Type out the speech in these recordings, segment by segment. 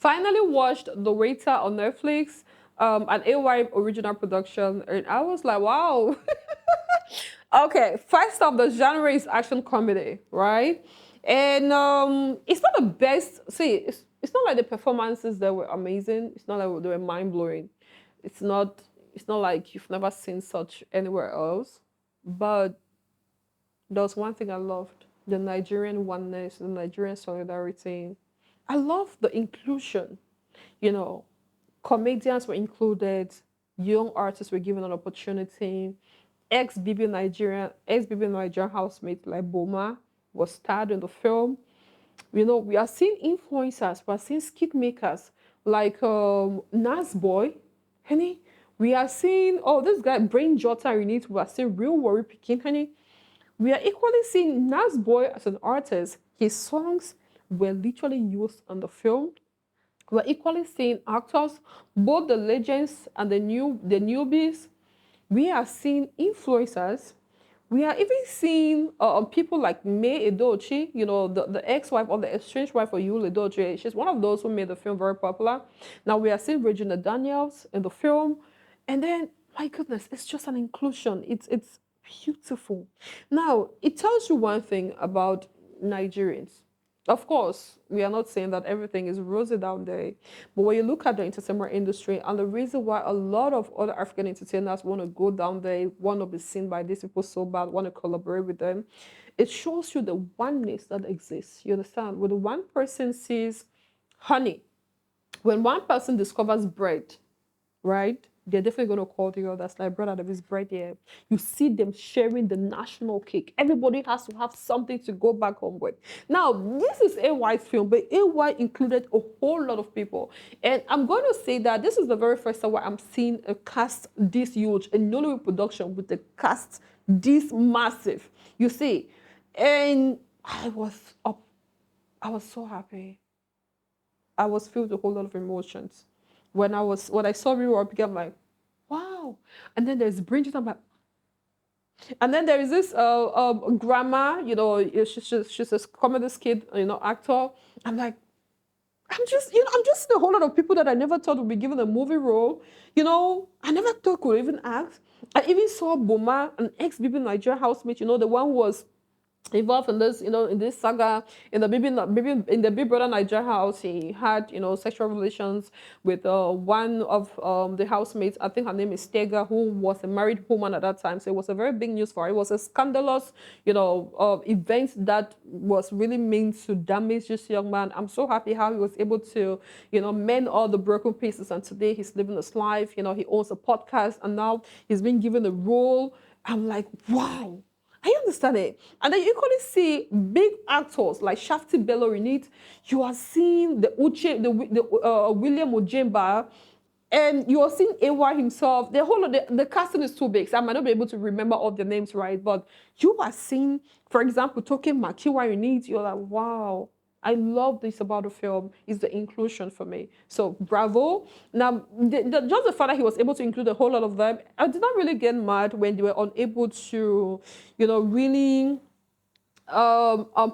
Finally watched The Waiter on Netflix, an AY original production, and I was like, wow. Okay, first off, the genre is action comedy, right? And it's not the best. See, it's not like the performances that were amazing. It's not like they were mind blowing. It's not. It's not like you've never seen such anywhere else. But there was one thing I loved: the Nigerian oneness, the Nigerian solidarity. I love the inclusion. You know, comedians were included, young artists were given an opportunity. Ex-BB Nigerian housemate like Boma was starred in the film. We are seeing influencers, we are seeing skit makers like Nas Boy, honey. We are seeing, oh, this guy, Brain Jota, we are seeing Real Worry Picking, honey. We are equally seeing Nas Boy as an artist. His songs were literally used on the film. We're equally seeing actors, both the legends and the newbies. We are seeing influencers. We are even seeing people like May Edochie, the ex-wife or the estranged wife of Yul Edochie. She's one of those who made the film very popular. Now we are seeing Regina Daniels in the film. And then, my goodness, it's just an inclusion. It's beautiful. Now, it tells you one thing about Nigerians. Of course, we are not saying that everything is rosy down there, but when you look at the entertainment industry and the reason why a lot of other African entertainers want to go down there, want to be seen by these people so bad, want to collaborate with them, it shows you the oneness that exists. You understand? When one person sees honey, when one person discovers bread, right? They're definitely going to call the others like, brother, there is bread here. You see them sharing the national cake. Everybody has to have something to go back home with. Now, this is AY's film, but AY included a whole lot of people. And I'm going to say that this is the very first time where I'm seeing a cast this huge, a Nollywood production with a cast this massive. You see, and I was so happy. I was filled with a whole lot of emotions. When I saw Real Up, I'm like, wow. And then there's Bridget, I'm like, and then there is this grandma, she's a comedy skit, actor. I'm like, I'm just a whole lot of people that I never thought would be given a movie role. I never thought could even act. I even saw Boma, an ex-BB Nigeria housemate, the one who was involved in this, in this saga. In the Big Brother Niger house, he had, sexual relations with one of the housemates. I think her name is Stega, who was a married woman at that time. So it was a very big news for her. It was a scandalous, event that was really meant to damage this young man. I'm so happy how he was able to, mend all the broken pieces. And today he's living his life. He owns a podcast, and now he's been given a role. I'm like, wow. I understand it. And then you equally see big actors like Shafty Bello in it. You are seeing the William Ojemba, and you are seeing AY himself. The whole of the casting is too big, so I might not be able to remember all the names right. But you are seeing, for example, Toke Makiwa in it. You're like, wow. I love this about the film is the inclusion for me. So bravo. Now, just the fact that he was able to include a whole lot of them, I did not really get mad when they were unable to, really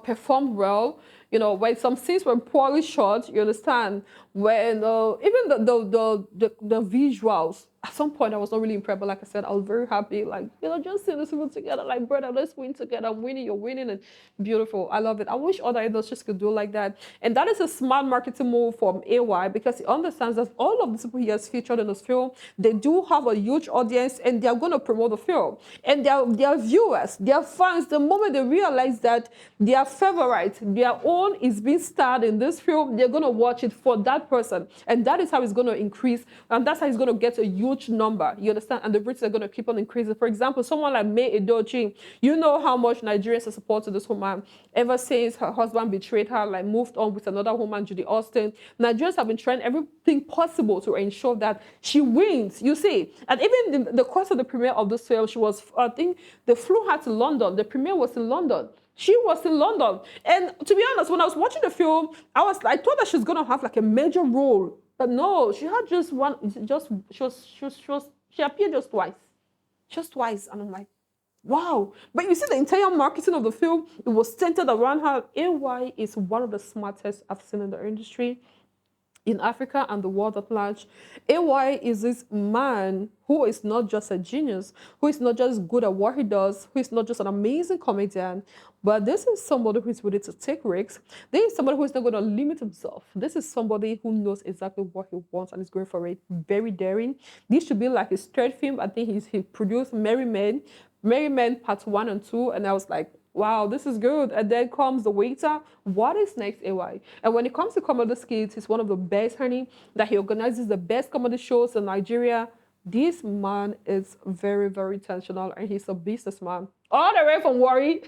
performed well. When some scenes were poorly shot, you understand. When even the visuals, at some point I was not really impressed, but like I said, I was very happy. Like, just seeing this people together, like, brother, let's win together. I'm winning, you're winning, and beautiful. I love it. I wish other industries could do like that. And that is a smart marketing move from AY because he understands that all of the people he has featured in this film, they do have a huge audience and they are going to promote the film. And their viewers, their fans, the moment they realize that their favorite, their own is being starred in this film, they're going to watch it for that person. And that is how it's going to increase. And that's how it's going to get a huge number. You understand? And the rates are going to keep on increasing. For example, someone like May Edochie, you know how much Nigerians have supported this woman ever since her husband betrayed her, like moved on with another woman, Judy Austin. Nigerians have been trying everything possible to ensure that she wins, you see. And even in the course of the premiere of this film, she was, I think, they flew her to London. The premiere was in London. She was in London. And to be honest, when I was watching the film, I thought that she's going to have like a major role. But no, she had just one, she appeared just twice. Just twice. And I'm like, wow. But you see the entire marketing of the film, it was centered around her. AY is one of the smartest I've seen in the industry. in Africa and the world at large. AY is this man who is not just a genius, who is not just good at what he does, who is not just an amazing comedian, but this is somebody who is ready to take risks. This is somebody who is not going to limit himself. This is somebody who knows exactly what he wants and is going for it. Very daring. This should be like his third film. I think he produced Merry Men Part 1 and 2, and I was like, wow, this is good. And then comes the waiter. What is next, AY? And when it comes to comedy skits, he's one of the best, honey, that he organizes the best comedy shows in Nigeria. This man is very, very intentional and he's a businessman. All the way from Worry.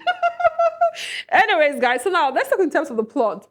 Anyways, guys, so now let's talk in terms of the plot.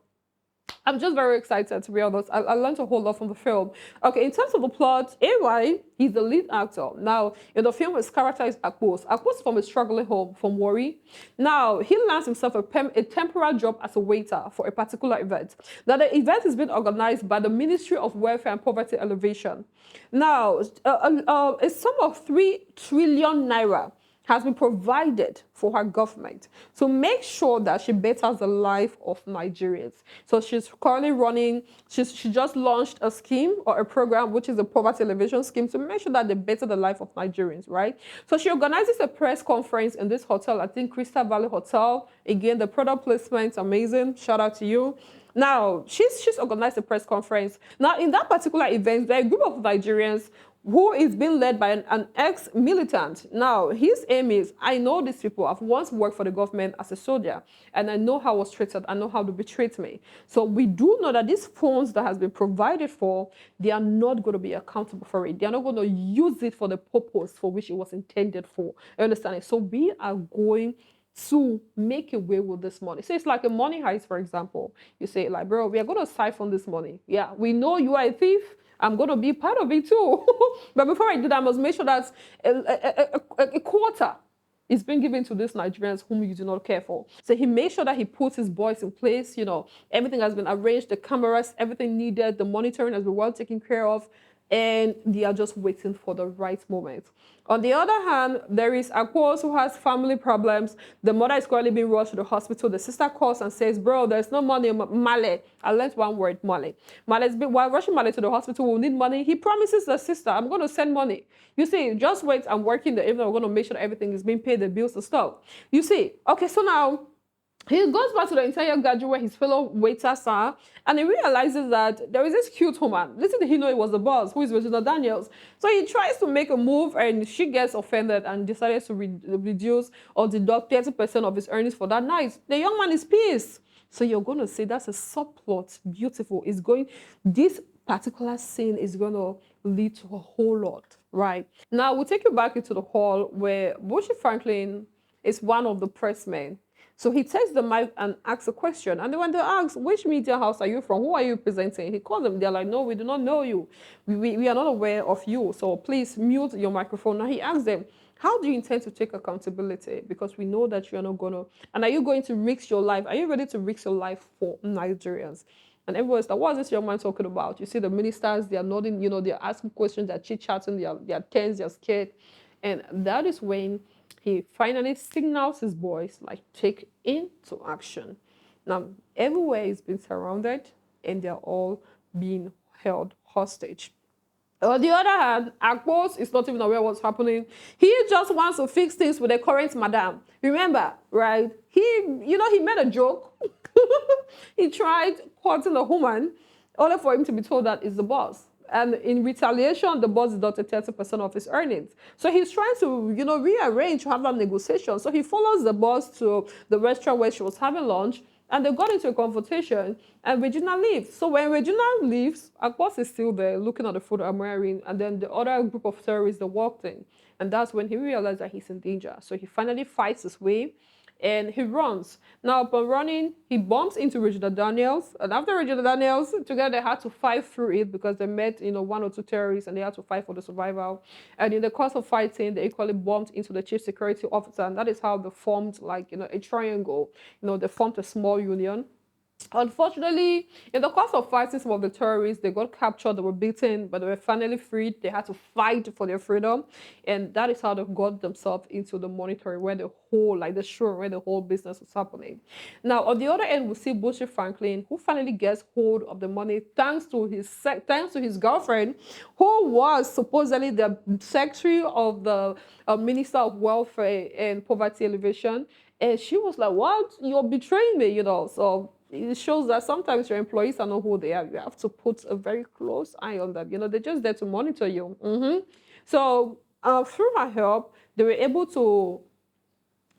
I'm just very excited, to be honest. I learned a whole lot from the film. Okay, in terms of the plot, AY is the lead actor. Now, in the film, his character is Akpos. Akpos is from a struggling home from Worry. Now, he lands himself a temporary job as a waiter for a particular event. Now, the event is being organized by the Ministry of Welfare and Poverty Elevation. Now, a sum of 3 trillion naira has been provided for her government to make sure that she betters the life of Nigerians. So she's currently running, she just launched a scheme or a program, which is a poverty elevation scheme, to make sure that they better the life of Nigerians, right? So she organizes a press conference in this hotel, I think Crystal Valley Hotel. Again, the product placement, amazing. Shout out to you. Now, she's organized a press conference. Now, in that particular event, there are a group of Nigerians who is being led by an ex-militant. Now, his aim is, I know these people. I've once worked for the government as a soldier, and I know how I was treated. I know how they betrayed me. So we do know that these funds that has been provided for, they are not going to be accountable for it. They are not going to use it for the purpose for which it was intended for. You understand it? So we are going to make away with this money. So it's like a money heist, for example. You say, like, bro, we are going to siphon this money. Yeah, we know you are a thief. I'm going to be part of it too. But before I do that, I must make sure that a quarter is being given to these Nigerians whom you do not care for. So he made sure that he puts his boys in place. You know, everything has been arranged, the cameras, everything needed, the monitoring has been well taken care of, and they are just waiting for the right moment. On the other hand, there is Akpos who has family problems. The mother is currently being rushed to the hospital. The sister calls and says, bro, there's no money. Male. I learned one word, Male. While rushing Male to the hospital, we'll need money. He promises the sister, I'm going to send money. You see, just wait. I'm working the evening. I'm going to make sure that everything is being paid, the bills and stuff. You see, okay, so now he goes back to the entire gathering where his fellow waiters are, and he realizes that there is this cute woman. Little did he know it was the boss, who is Regina Daniels. So he tries to make a move, and she gets offended and decided to reduce or deduct 30% of his earnings for that night. The young man is pissed. So you're going to say that's a subplot. Beautiful. This particular scene is going to lead to a whole lot, right? Now, we'll take you back into the hall where Bushi Franklin is one of the pressmen. So he takes the mic and asks a question. And then when they ask, which media house are you from? Who are you presenting? He calls them. They're like, no, we do not know you. We are not aware of you. So please mute your microphone. Now he asks them, how do you intend to take accountability? Because we know that you're not going to. And are you going to risk your life? Are you ready to risk your life for Nigerians? And everyone's like, what is this young man talking about? You see the ministers, they are nodding, they're asking questions, they're chit-chatting, they're tense, they're scared. And that is when he finally signals his boys, like, take into action. Now, everywhere is being surrounded and they're all being held hostage. On the other hand, Akpos is not even aware of what's happening. He just wants to fix things with the current madam. Remember, right? He made a joke. He tried courting a woman only for him to be told that it's the boss. And in retaliation, the boss deducted 30% of his earnings. So he's trying to, rearrange to have that negotiation. So he follows the boss to the restaurant where she was having lunch, and they got into a confrontation, and Regina leaves. So when Regina leaves, Akpos is still there looking at the food I'm wearing, and then the other group of terrorists, they walked in. And that's when he realized that he's in danger. So he finally fights his way, and he runs. Now, upon running, he bumps into Regina Daniels. And after Regina Daniels, together they had to fight through it because they met, one or two terrorists, and they had to fight for the survival. And in the course of fighting, they equally bumped into the chief security officer. And that is how they formed, a triangle. They formed a small union. Unfortunately, in the course of fighting some of the terrorists, they got captured, they were beaten, but they were finally freed. They had to fight for their freedom. And that is how they got themselves into the monetary, where the whole, like the show, where the whole business was happening. Now, on the other end, we see Bushi Franklin, who finally gets hold of the money thanks to his girlfriend, who was supposedly the secretary of the Minister of Welfare and Poverty Alleviation. And she was like, "What? You're betraying me," you know. So it shows that sometimes your employees are not who they are. You have to put a very close eye on them. You know, they're just there to monitor you. So through her help, they were able to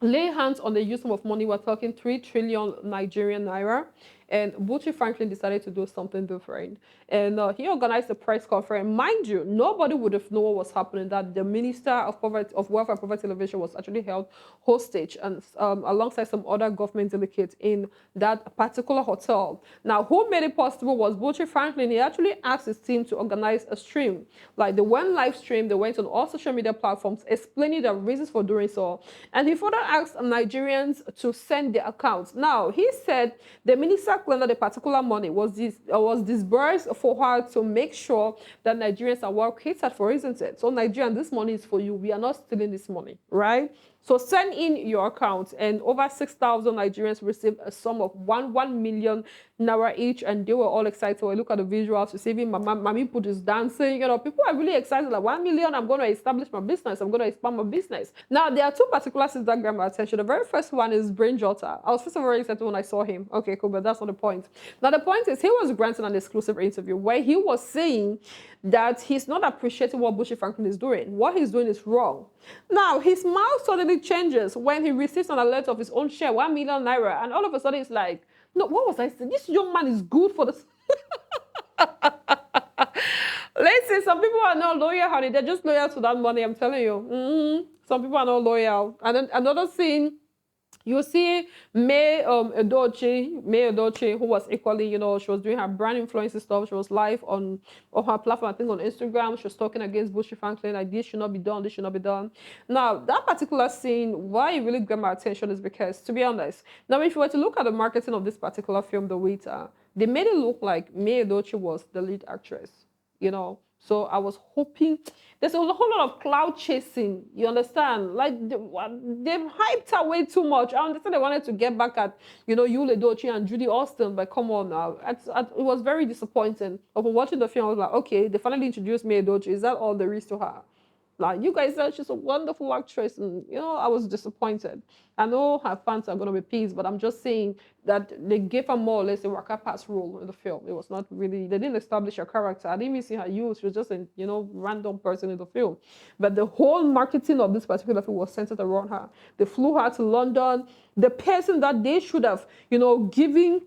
lay hands on the huge sum of money. We're talking 3 trillion Nigerian naira. And Buchi Franklin decided to do something different. And he organized a press conference. Mind you, nobody would have known what was happening, that the Minister of Poverty, of Welfare and Poverty Alleviation was actually held hostage and alongside some other government delegates in that particular hotel. Now, who made it possible was Buchi Franklin. He actually asked his team to organize a stream. Like, they went live stream, they went on all social media platforms explaining the reasons for doing so. And he further asked Nigerians to send their accounts. Now, he said the minister claimed that the particular money was disbursed for her to make sure that Nigerians are well catered for, isn't it? So, Nigerian, this money is for you. We are not stealing this money, right? So send in your account, and over 6,000 Nigerians received a sum of 1 million naira each, and they were all excited. When I look at the visuals, you see even Mami put is dancing. You know, people are really excited. Like 1 million, I'm going to establish my business. I'm going to expand my business. Now there are two particular things that grab my attention. The very first one is Brain Jota. I was first of all very excited when I saw him. Okay, cool, but that's not the point. Now the point is he was granted an exclusive interview where he was saying that he's not appreciating what Bushi Franklin is doing. What he's doing is wrong. Now, his mouth suddenly changes when he receives an alert of his own share, 1 million naira, and all of a sudden it's like, no, what was I saying? This young man is good for the... Listen, some people are not loyal, honey. They're just loyal to that money, I'm telling you. Some people are not loyal. And then another thing, you see May Edochie, who was equally, you know, she was doing her brand influencing stuff. She was live on her platform, I think on Instagram. She was talking against Bushi Franklin, like this should not be done, this should not be done. Now, that particular scene, why it really grabbed my attention is because, to be honest, now if you were to look at the marketing of this particular film, The Waiter, they made it look like May Edochie was the lead actress, you know. So I was hoping there's a whole lot of cloud chasing. You understand? Like they've hyped her way too much. I understand they wanted to get back at, you know, Yul Edochie and Judy Austin, but come on now. It was very disappointing. Upon watching the film, I was like, okay, they finally introduced May Edochie. Is that all there is to her? Like, you guys said she's a wonderful actress, and you know, I was disappointed. I know her fans are gonna be pissed, but I'm just saying that they gave her more or less a Waka Pass role in the film. It was not really, they didn't establish her character. I didn't even see her used. She was just a, you know, random person in the film. But the whole marketing of this particular film was centered around her. They flew her to London. The person that they should have, you know, given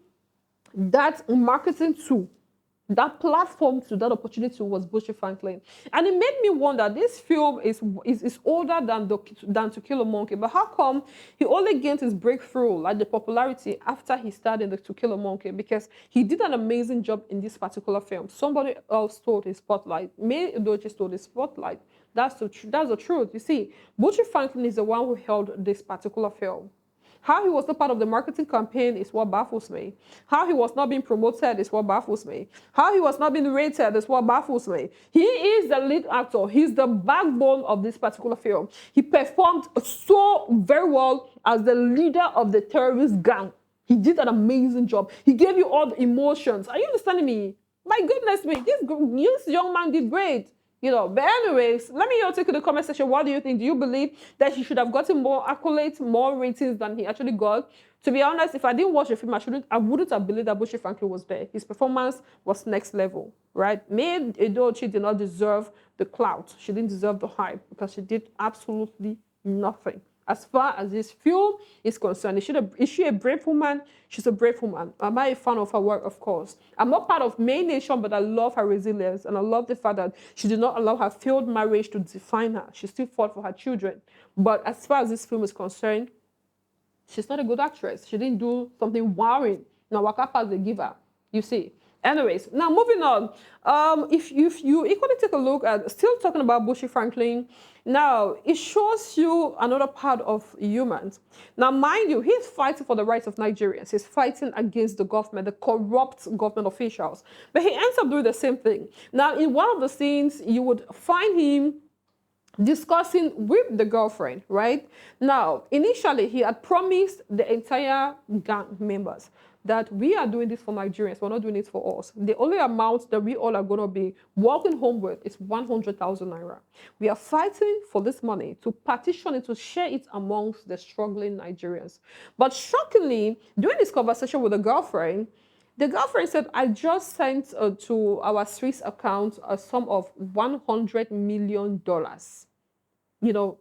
that marketing to, that platform to, that opportunity was Bushi Franklin. And it made me wonder, this film is older than To Kill a Monkey, but how come he only gained his breakthrough, like the popularity, after he starred in the To Kill a Monkey? Because he did an amazing job in this particular film. Somebody else stole his spotlight. May Edochie stole the spotlight. That's the truth. You see, Bushi Franklin is the one who held this particular film. How he was not part of the marketing campaign is what baffles me. How he was not being promoted is what baffles me. How he was not being rated is what baffles me. He is the lead actor. He's the backbone of this particular film. He performed so very well as the leader of the terrorist gang. He did an amazing job. He gave you all the emotions. Are you understanding me? My goodness me, this young man did great. You know, but anyways, let me take in the comment section. What do you think? Do you believe that he should have gotten more accolades, more ratings than he actually got? To be honest, if I didn't watch the film, I wouldn't have believed that Bushi Franklin was there. His performance was next level, right? May Edochie did not deserve the clout. She didn't deserve the hype because she did absolutely nothing. As far as this film is concerned, is she a brave woman? She's a brave woman. Am I a fan of her work? Of course. I'm not part of May Nation, but I love her resilience, and I love the fact that she did not allow her failed marriage to define her. She still fought for her children. But as far as this film is concerned, she's not a good actress. She didn't do something wowing. Now, Waka Pass they give her, you see. Anyways, now moving on. If you equally take a look at, still talking about Bushi Franklin, Now, it shows you another part of humans. Now, mind you, he's fighting for the rights of Nigerians. He's fighting against the government, the corrupt government officials. But he ends up doing the same thing. Now, in one of the scenes, you would find him discussing with the girlfriend, right? Now, initially, he had promised the entire gang members that we are doing this for Nigerians, we're not doing it for us. The only amount that we all are going to be walking home with is 100,000 naira. We are fighting for this money to partition it, to share it amongst the struggling Nigerians. But shockingly, during this conversation with the girlfriend said, I just sent to our Swiss account a sum of $100 million.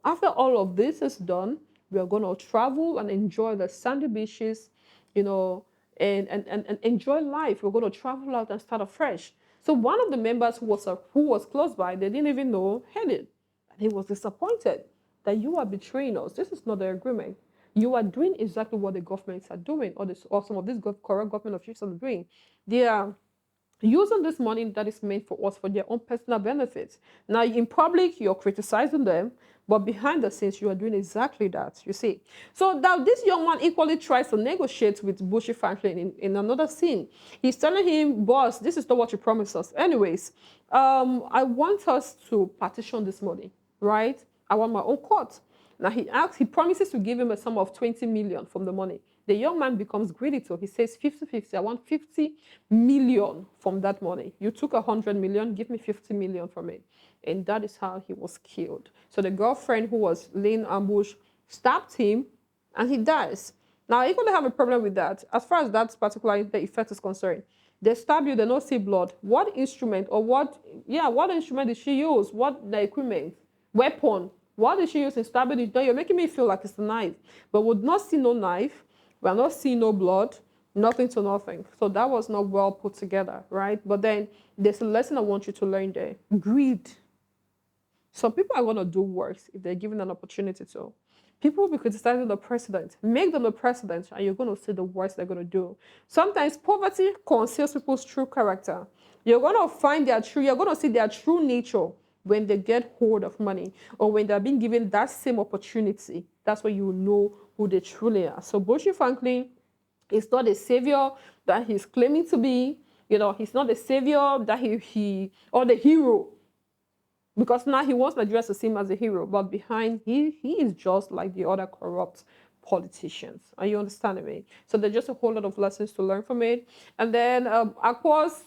After all of this is done, we are going to travel and enjoy the sandy beaches, you know, and enjoy life. We're going to travel out and start afresh. So one of the members who was close by, they didn't even know, heard it. And he was disappointed that you are betraying us. This is not the agreement. You are doing exactly what the governments are doing, or some of these corrupt government officials are doing. They are using this money that is meant for us for their own personal benefits. Now, in public, you're criticizing them, but behind the scenes, you are doing exactly that, you see. So now this young man equally tries to negotiate with Bushy Franklin in another scene. He's telling him, boss, this is not what you promised us. Anyways, I want us to partition this money, right? I want my own court. Now he promises to give him a sum of 20 million from the money. The young man becomes greedy too. He says 50-50. I want 50 million from that money. You took 100 million, give me 50 million from it. And that is how he was killed. So the girlfriend who was laying ambush stabbed him and he dies. Now, I equally have a problem with that. As far as that particular the effect is concerned, they stab you, they don't see blood. What instrument what instrument did she use? What the equipment? Weapon? What did she use in stabbing it? You're making me feel like it's a knife. But would not see no knife. We're not seeing no blood. Nothing to nothing. So that was not well put together, right? But then there's a lesson I want you to learn there. Greed. Some people are going to do worse if they're given an opportunity to. People will be criticizing the president. Make them the president, and you're going to see the worst they're going to do. Sometimes poverty conceals people's true character. You're going to you're going to see their true nature when they get hold of money or when they're being given that same opportunity. That's when you will know who they truly are. So Bushy Franklin is not a savior that he's claiming to be. He's not a savior that he or the hero, because now he wants Nigeria to see him as a hero, but behind he is just like the other corrupt politicians. Are you understanding me? So there's just a whole lot of lessons to learn from it. And then, of course,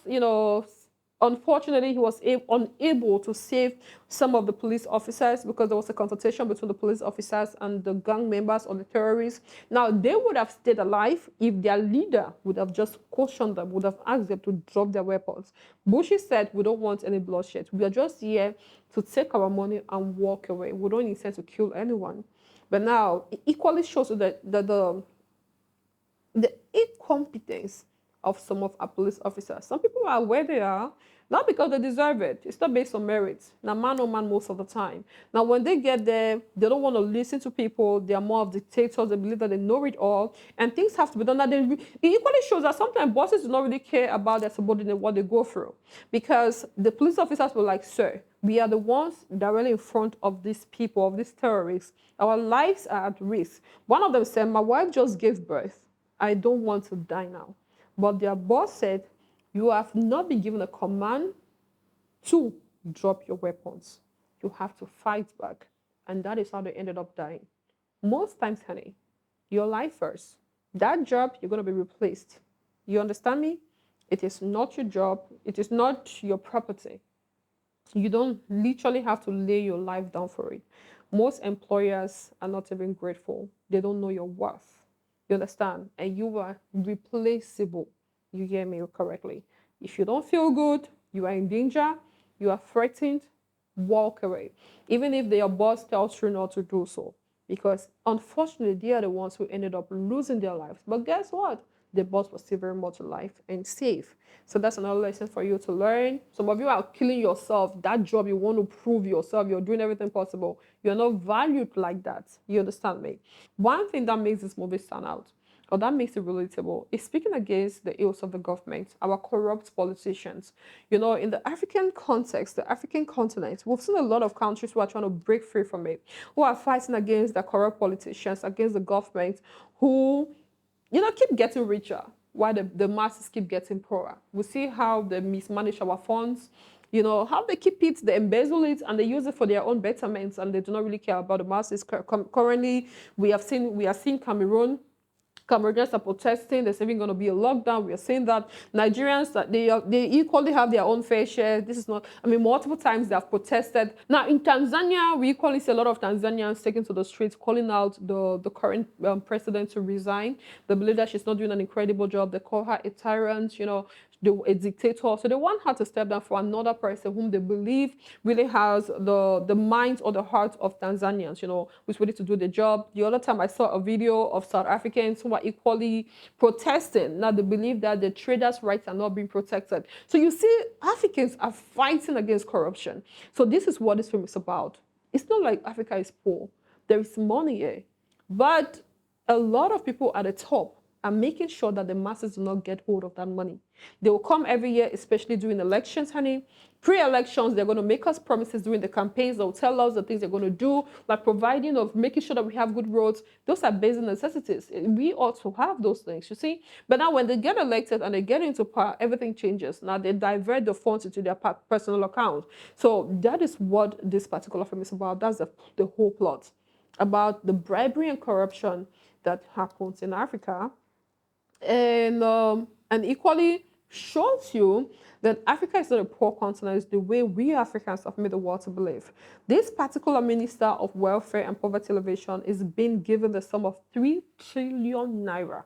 unfortunately, he was unable to save some of the police officers because there was a confrontation between the police officers and the gang members or the terrorists. Now, they would have stayed alive if their leader would have just cautioned them, would have asked them to drop their weapons. Bushy said, we don't want any bloodshed. We are just here to take our money and walk away. We don't intend to kill anyone. But now, it equally shows that the incompetence of some of our police officers. Some people are where they are, not because they deserve it. It's not based on merit. Now, man on man most of the time. Now, when they get there, they don't want to listen to people. They are more of dictators. They believe that they know it all. And things have to be done. It equally shows that sometimes bosses do not really care about their subordinate, what they go through. Because the police officers were like, sir, we are the ones directly in front of these people, of these terrorists. Our lives are at risk. One of them said, my wife just gave birth. I don't want to die now. But their boss said, you have not been given a command to drop your weapons. You have to fight back. And that is how they ended up dying. Most times, honey, your life first. That job, you're going to be replaced. You understand me? It is not your job. It is not your property. You don't literally have to lay your life down for it. Most employers are not even grateful. They don't know your worth. You understand? And you are replaceable. You hear me correctly. If you don't feel good, you are in danger, you are threatened, walk away. Even if your boss tells you not to do so. Because unfortunately, they are the ones who ended up losing their lives. But guess what? The boss was still very much alive and safe. So that's another lesson for you to learn. Some of you are killing yourself. That job, you want to prove yourself. You're doing everything possible. You're not valued like that. You understand me? One thing that makes this movie stand out. or that makes it relatable, is speaking against the ills of the government, our corrupt politicians. In the African context, the African continent, we've seen a lot of countries who are trying to break free from it, who are fighting against the corrupt politicians, against the government, who keep getting richer while the masses keep getting poorer. We see how they mismanage our funds, how they keep it, they embezzle it, and they use it for their own betterments, and they do not really care about the masses. Currently, we are seeing Cameroonians are protesting. There's even going to be a lockdown. We are seeing that Nigerians, that they equally have their own fair share. This is not, multiple times they have protested. Now in Tanzania, we equally see a lot of Tanzanians taking to the streets, calling out the current president to resign. They believe that she's not doing an incredible job. They call her a tyrant, a dictator. So they want her to step down for another person whom they believe really has the mind or the heart of Tanzanians, who's ready to do the job. The other time I saw a video of South Africans who are equally protesting. Now they believe that the traders' rights are not being protected. So you see, Africans are fighting against corruption. So this is what this film is about. It's not like Africa is poor. There is money here. But a lot of people at the top are making sure that the masses do not get hold of that money. They will come every year, especially during elections, honey. Pre-elections, they're going to make us promises during the campaigns. They'll tell us the things they're going to do, like providing of making sure that we have good roads. Those are basic necessities. We ought to have those things, you see. But now when they get elected and they get into power, everything changes. Now they divert the funds into their personal account. So that is what this particular film is about. That's the whole plot about the bribery and corruption that happens in Africa, and equally shows you that Africa is not a poor continent the way we Africans have made the world to believe. This particular Minister of Welfare and Poverty Alleviation is being given the sum of 3 trillion naira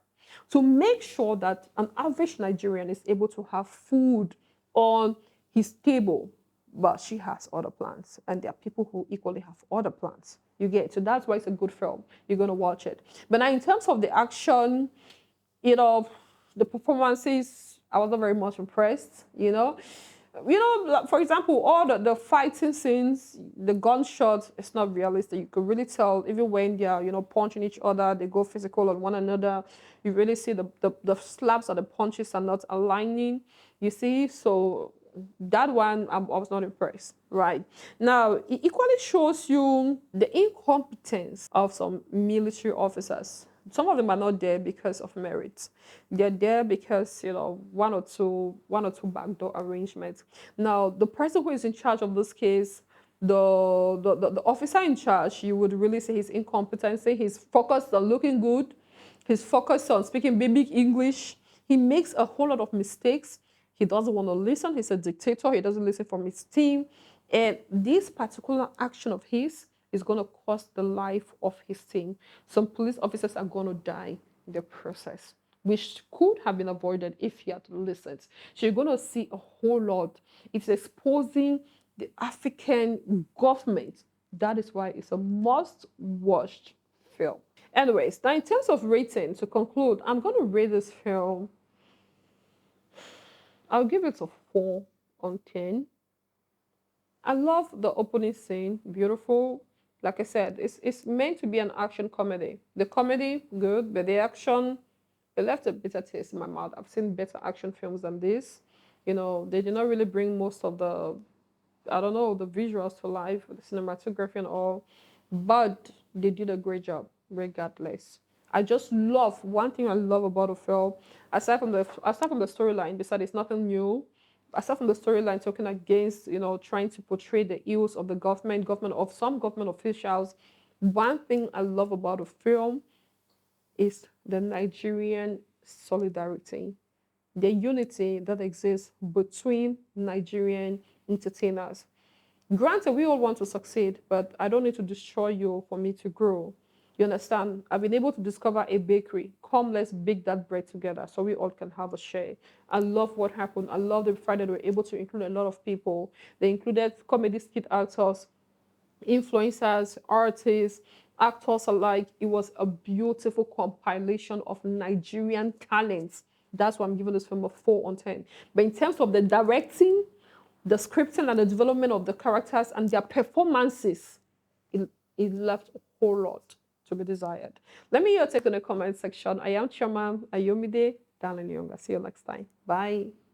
to make sure that an average Nigerian is able to have food on his table. But she has other plans, and there are people who equally have other plans. You get it? So that's why it's a good film. You're going to watch it. But now in terms of the action, the performances, I wasn't very much impressed, for example, all the fighting scenes, the gunshots, it's not realistic. You could really tell, even when they're, punching each other, they go physical on one another. You really see the slaps and the punches are not aligning, you see. So that one, I was not impressed, right? Now, it equally shows you the incompetence of some military officers. Some of them are not there because of merit. They're there because, one or two backdoor arrangements. Now, the person who is in charge of this case, the officer in charge, you would really say his incompetency. He's focused on looking good. He's focused on speaking basic English. He makes a whole lot of mistakes. He doesn't want to listen. He's a dictator. He doesn't listen from his team. And this particular action of his is going to cost the life of his team. Some police officers are going to die in the process, which could have been avoided if he had listened. So you're going to see a whole lot. It's exposing the African government. That is why it's a must-watch film. Anyways, now in terms of rating, to conclude, I'm going to rate this film. I'll give it a 4 on 10. I love the opening scene, beautiful. Like I said, it's meant to be an action comedy. The comedy, good, but the action, it left a bitter taste in my mouth. I've seen better action films than this. They did not really bring most of the visuals to life, the cinematography and all, but they did a great job, regardless. I just love, one thing I love about the film, aside from the storyline, besides it's nothing new, aside from the storyline talking against, trying to portray the ills of the government of some government officials, one thing I love about the film is the Nigerian solidarity, the unity that exists between Nigerian entertainers. Granted, we all want to succeed, but I don't need to destroy you for me to grow. You understand? I've been able to discover a bakery. Come, let's bake that bread together so we all can have a share. I love what happened. I love the fact that they were able to include a lot of people. They included comedy skit actors, influencers, artists, actors alike. It was a beautiful compilation of Nigerian talents. That's why I'm giving this film a 4 on 10. But in terms of the directing, the scripting and the development of the characters and their performances, it left a whole lot to be desired. Let me hear your take in the comment section. I am Chama Ayomide, Darling Young. See you next time. Bye.